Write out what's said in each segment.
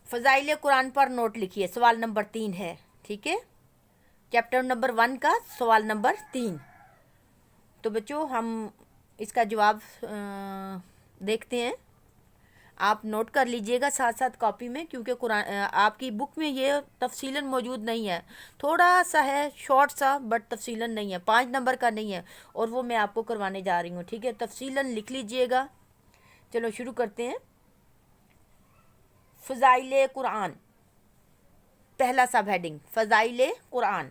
فضائل قرآن پر نوٹ لکھیے، سوال نمبر 3 ہے، ٹھیک ہے، چیپٹر نمبر 1 کا سوال نمبر 3۔ تو بچوں ہم اس کا جواب دیکھتے ہیں، آپ نوٹ کر لیجئے گا ساتھ ساتھ کاپی میں، کیونکہ قرآن آپ کی بک میں یہ تفصیلاً موجود نہیں ہے، تھوڑا سا ہے شارٹ سا، بٹ تفصیلاً نہیں ہے، 5 نمبر کا نہیں ہے، اور وہ میں آپ کو کروانے جا رہی ہوں، ٹھیک ہے، تفصیلاً لکھ لیجئے گا۔ چلو شروع کرتے ہیں۔ فضائل قرآن، پہلا سب ہیڈنگ، فضائل قرآن۔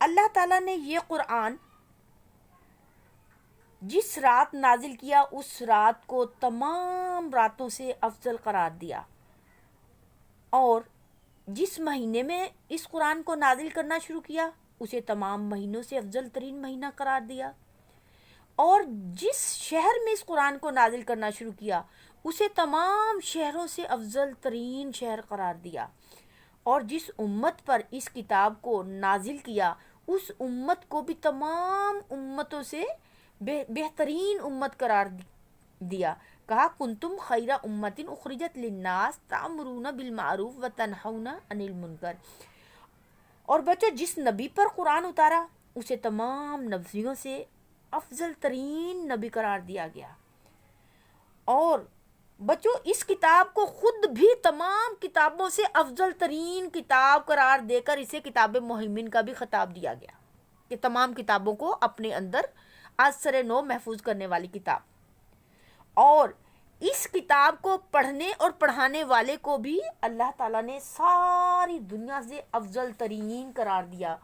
اللہ تعالیٰ نے یہ قرآن جس رات نازل کیا اس رات کو تمام راتوں سے افضل قرار دیا، اور جس مہینے میں اس قرآن کو نازل کرنا شروع کیا اسے تمام مہینوں سے افضل ترین مہینہ قرار دیا، اور جس شہر میں اس قرآن کو نازل کرنا شروع کیا اسے تمام شہروں سے افضل ترین شہر قرار دیا، اور جس امت پر اس کتاب کو نازل کیا اس امت کو بھی تمام امتوں سے بہترین امت قرار دیا۔ کہا کنتم خیر امت اخرجت للناس تأمرون بالمعروف وتنہون عن المنکر۔ اور بچوں جس نبی پر قرآن اتارا اسے تمام نبیوں سے افضل ترین نبی قرار دیا گیا، اور بچوں اس کتاب کو خود بھی تمام کتابوں سے افضل ترین کتاب قرار دے کر اسے کتاب مہیمن کا بھی خطاب دیا گیا کہ تمام کتابوں کو اپنے اندر اثر نو محفوظ کرنے والی کتاب، اور اس کتاب کو پڑھنے اور پڑھانے والے کو بھی اللہ تعالیٰ نے ساری دنیا سے افضل ترین قرار دیا۔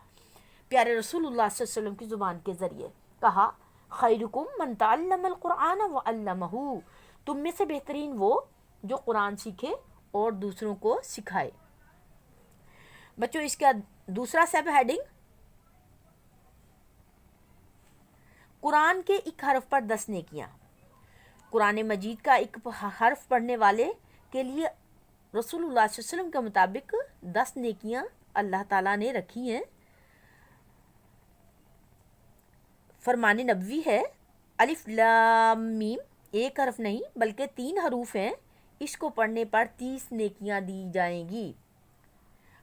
پیارے رسول اللہ صلی اللہ علیہ وسلم کی زبان کے ذریعے کہا خیرکم من تعلم القرآن وعلمہ، تم میں سے بہترین وہ جو قرآن سیکھے اور دوسروں کو سکھائے۔ بچوں اس کا دوسرا سب ہیڈنگ، قرآن کے ایک حرف پر 10 نیکیاں۔ قرآن مجید کا ایک حرف پڑھنے والے کے لیے رسول اللہ صلی اللہ علیہ وسلم کے مطابق 10 نیکیاں اللہ تعالیٰ نے رکھی ہیں۔ فرمان نبوی ہے، الف لام میم، ایک حرف نہیں بلکہ 3 حروف ہیں، اس کو پڑھنے پر 30 نیکیاں دی جائیں گی۔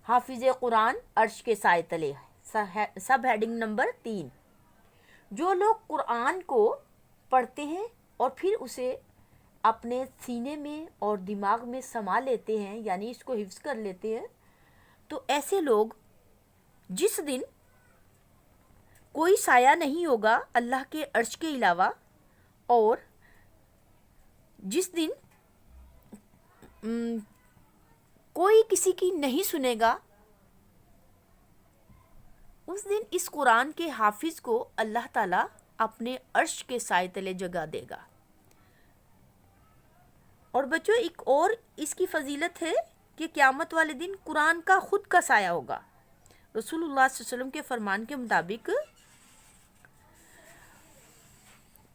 حافظ قرآن عرش کے سائے تلے، سب ہیڈنگ نمبر 3۔ جو لوگ قرآن کو پڑھتے ہیں اور پھر اسے اپنے سینے میں اور دماغ میں سما لیتے ہیں، یعنی اس کو حفظ کر لیتے ہیں، تو ایسے لوگ جس دن کوئی سایہ نہیں ہوگا اللہ کے عرش کے علاوہ، اور جس دن کوئی کسی کی نہیں سنے گا، اس دن اس قرآن کے حافظ کو اللہ تعالیٰ اپنے عرش کے سائے تلے جگہ دے گا۔ اور بچوں ایک اور اس کی فضیلت ہے کہ قیامت والے دن قرآن کا خود کا سایہ ہوگا۔ رسول اللہ صلی اللہ علیہ وسلم کے فرمان کے مطابق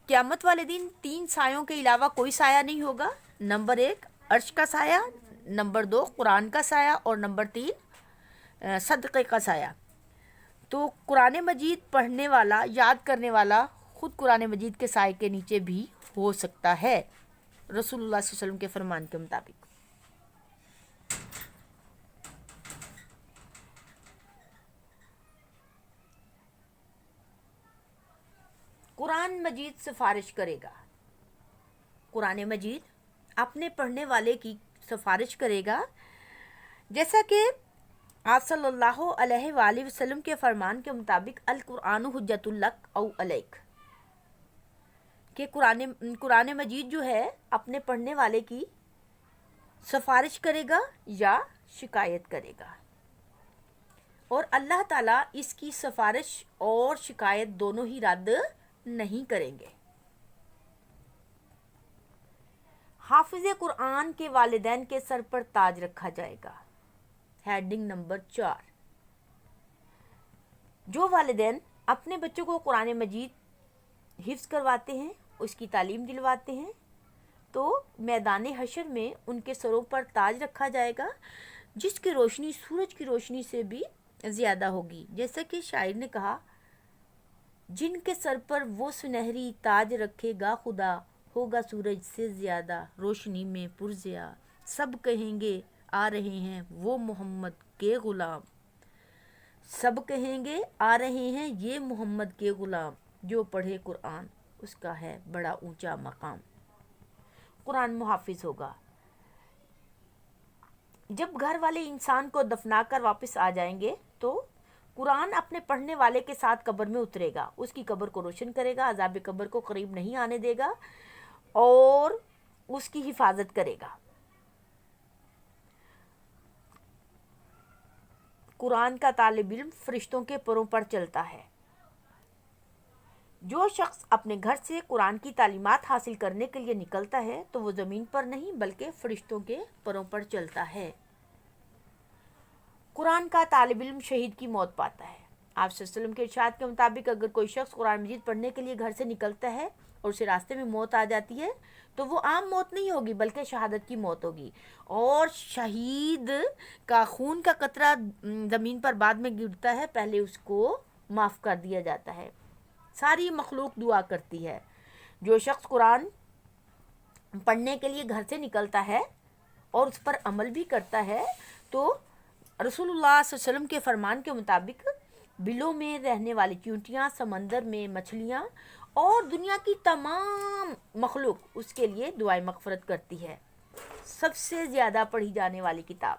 قیامت والے دن 3 سایوں کے علاوہ کوئی سایہ نہیں ہوگا۔ نمبر 1 عرش کا سایہ، نمبر 2 قرآن کا سایہ، اور نمبر 3 صدقے کا سایہ۔ تو قرآن مجید پڑھنے والا، یاد کرنے والا خود قرآن مجید کے سائے کے نیچے بھی ہو سکتا ہے، رسول اللہ صلی اللہ علیہ وسلم کے فرمان کے مطابق۔ قرآن مجید سفارش کرے گا، قرآن مجید اپنے پڑھنے والے کی سفارش کرے گا، جیسا کہ آپ صلی اللہ علیہ وآلہ وسلم کے فرمان کے مطابق القرآن حجت لک او علیک، کہ قرآن مجید جو ہے اپنے پڑھنے والے کی سفارش کرے گا یا شکایت کرے گا، اور اللہ تعالیٰ اس کی سفارش اور شکایت دونوں ہی رد نہیں کریں گے۔ حافظ قرآن کے والدین کے سر پر تاج رکھا جائے گا، ہیڈنگ نمبر 4۔ جو والدین اپنے بچوں کو قرآن مجید حفظ کرواتے ہیں، اس کی تعلیم دلواتے ہیں، تو میدان حشر میں ان کے سروں پر تاج رکھا جائے گا، جس کی روشنی سورج کی روشنی سے بھی زیادہ ہوگی، جیسا کہ شاعر نے کہا جن کے سر پر وہ سنہری تاج رکھے گا خدا، ہوگا سورج سے زیادہ روشنی میں پرضیاء، سب کہیں گے آ رہے ہیں وہ محمد کے غلام، سب کہیں گے آ رہے ہیں یہ محمد کے غلام، جو پڑھے قرآن اس کا ہے بڑا اونچا مقام۔ قرآن محافظ ہوگا۔ جب گھر والے انسان کو دفنا کر واپس آ جائیں گے تو قرآن اپنے پڑھنے والے کے ساتھ قبر میں اترے گا، اس کی قبر کو روشن کرے گا، عذاب قبر کو قریب نہیں آنے دے گا اور اس کی حفاظت کرے گا۔ قرآن کا طالب علم فرشتوں کے پروں پر چلتا ہے۔ جو شخص اپنے گھر سے قرآن کی تعلیمات حاصل کرنے کے لیے نکلتا ہے تو وہ زمین پر نہیں بلکہ فرشتوں کے پروں پر چلتا ہے۔ قرآن کا طالب علم شہید کی موت پاتا ہے۔ آپ صلی اللہ علیہ وسلم کے ارشاد کے مطابق اگر کوئی شخص قرآن مجید پڑھنے کے لیے گھر سے نکلتا ہے اور اسے راستے میں موت آ جاتی ہے تو وہ عام موت نہیں ہوگی بلکہ شہادت کی موت ہوگی، اور شہید کا خون کا قطرہ زمین پر بعد میں گرتا ہے، پہلے اس کو معاف کر دیا جاتا ہے۔ ساری مخلوق دعا کرتی ہے۔ جو شخص قرآن پڑھنے کے لیے گھر سے نکلتا ہے اور اس پر عمل بھی کرتا ہے تو رسول اللہ صلی اللہ علیہ وسلم کے فرمان کے مطابق بلوں میں رہنے والی چیونٹیاں، سمندر میں مچھلیاں اور دنیا کی تمام مخلوق اس کے لیے دعائیں مغفرت کرتی ہے۔ سب سے زیادہ پڑھی جانے والی کتاب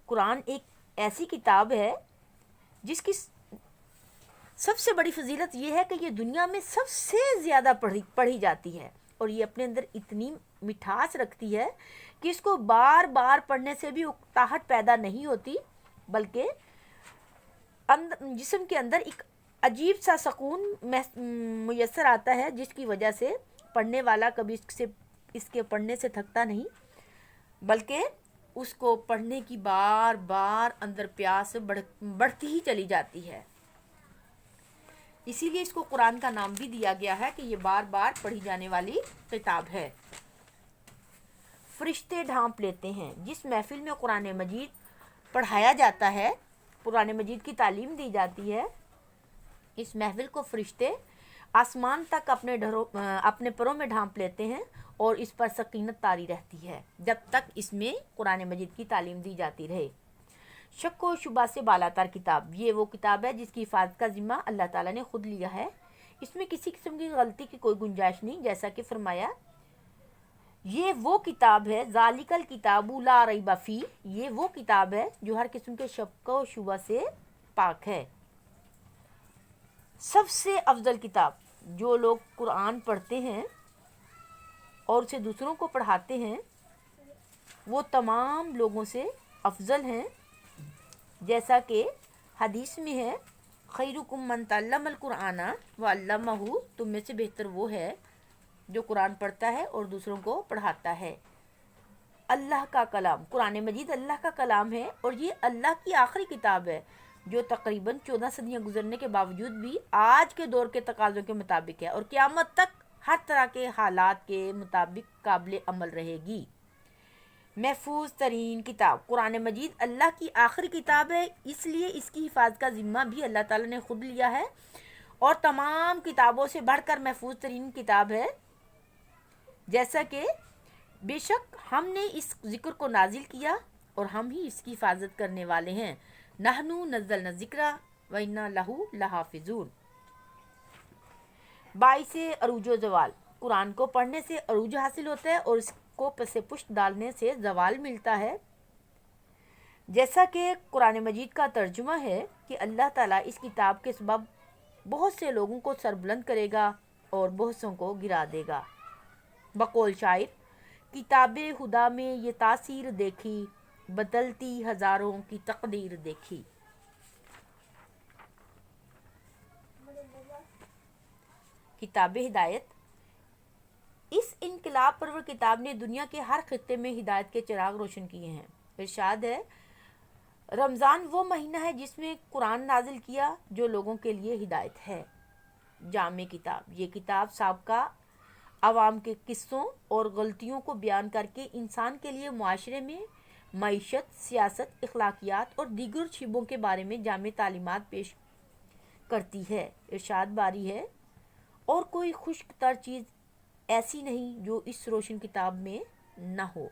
قرآن ایک ایسی کتاب ہے جس کی سب سے بڑی فضیلت یہ ہے کہ یہ دنیا میں سب سے زیادہ پڑھی جاتی ہے، اور یہ اپنے اندر اتنی مٹھاس رکھتی ہے کہ اس کو بار بار پڑھنے سے بھی اکتاہٹ پیدا نہیں ہوتی، بلکہ جسم کے اندر ایک عجیب سا سکون میسر آتا ہے، جس کی وجہ سے پڑھنے والا کبھی اس کے پڑھنے سے تھکتا نہیں، بلکہ اس کو پڑھنے کی بار بار اندر پیاس بڑھتی ہی چلی جاتی ہے۔ اسی لیے اس کو قرآن کا نام بھی دیا گیا ہے کہ یہ بار بار پڑھی جانے والی کتاب ہے۔ فرشتے ڈھانپ لیتے ہیں۔ جس محفل میں قرآن مجید پڑھایا جاتا ہے، قرآن مجید کی تعلیم دی جاتی ہے، اس محفل کو فرشتے آسمان تک اپنے پروں میں ڈھانپ لیتے ہیں اور اس پر سکینت طاری رہتی ہے جب تک اس میں قرآن مجید کی تعلیم دی جاتی رہے۔ شک و شبہ سے بالاتر کتاب، یہ وہ کتاب ہے جس کی حفاظت کا ذمہ اللہ تعالیٰ نے خود لیا ہے۔ اس میں کسی قسم کی غلطی کی کوئی گنجائش نہیں، جیسا کہ فرمایا یہ وہ کتاب ہے ذالک الکتاب لا ریب فیہ، یہ وہ کتاب ہے جو ہر قسم کے شک و شبہ سے پاک ہے۔ سب سے افضل کتاب، جو لوگ قرآن پڑھتے ہیں اور اسے دوسروں کو پڑھاتے ہیں وہ تمام لوگوں سے افضل ہیں، جیسا کہ حدیث میں ہے خیرکم من تعلم القرآن وعلمہ، تم میں سے بہتر وہ ہے جو قرآن پڑھتا ہے اور دوسروں کو پڑھاتا ہے۔ اللہ کا کلام، قرآن مجید اللہ کا کلام ہے اور یہ اللہ کی آخری کتاب ہے جو تقریباً 14 صدیاں گزرنے کے باوجود بھی آج کے دور کے تقاضوں کے مطابق ہے اور قیامت تک ہر طرح کے حالات کے مطابق قابل عمل رہے گی۔ محفوظ ترین کتاب، قرآن مجید اللہ کی آخری کتاب ہے، اس لیے اس کی حفاظت کا ذمہ بھی اللہ تعالیٰ نے خود لیا ہے اور تمام کتابوں سے بڑھ کر محفوظ ترین کتاب ہے، جیسا کہ بے شک ہم نے اس ذکر کو نازل کیا اور ہم ہی اس کی حفاظت کرنے والے ہیں۔ نحنو نزلنا الذکر وإنا لہ لحافظون۔ باعث عروج و زوال، قرآن کو پڑھنے سے عروج حاصل ہوتا ہے اور اس کو پس پشت ڈالنے سے زوال ملتا ہے، جیسا کہ قرآن مجید کا ترجمہ ہے کہ اللہ تعالیٰ اس کتاب کے سبب بہت سے لوگوں کو سربلند کرے گا اور بہت سوں کو گرا دے گا۔ بقول شاعر، کتاب خدا میں یہ تاثیر دیکھی، بدلتی ہزاروں کی تقدیر دیکھی۔ کتاب ہدایت، اس انقلاب پرور کتاب نے دنیا کے ہر خطے میں ہدایت کے چراغ روشن کیے ہیں۔ ارشاد ہے، رمضان وہ مہینہ ہے جس میں قرآن نازل کیا جو لوگوں کے لیے ہدایت ہے۔ جامع کتاب، یہ کتاب سابقہ عوام کے قصوں اور غلطیوں کو بیان کر کے انسان کے لیے معاشرے میں معیشت، سیاست، اخلاقیات اور دیگر شعبوں کے بارے میں جامع تعلیمات پیش کرتی ہے۔ ارشاد باری ہے، اور کوئی خشک تر چیز ایسی نہیں جو اس روشن کتاب میں نہ ہو۔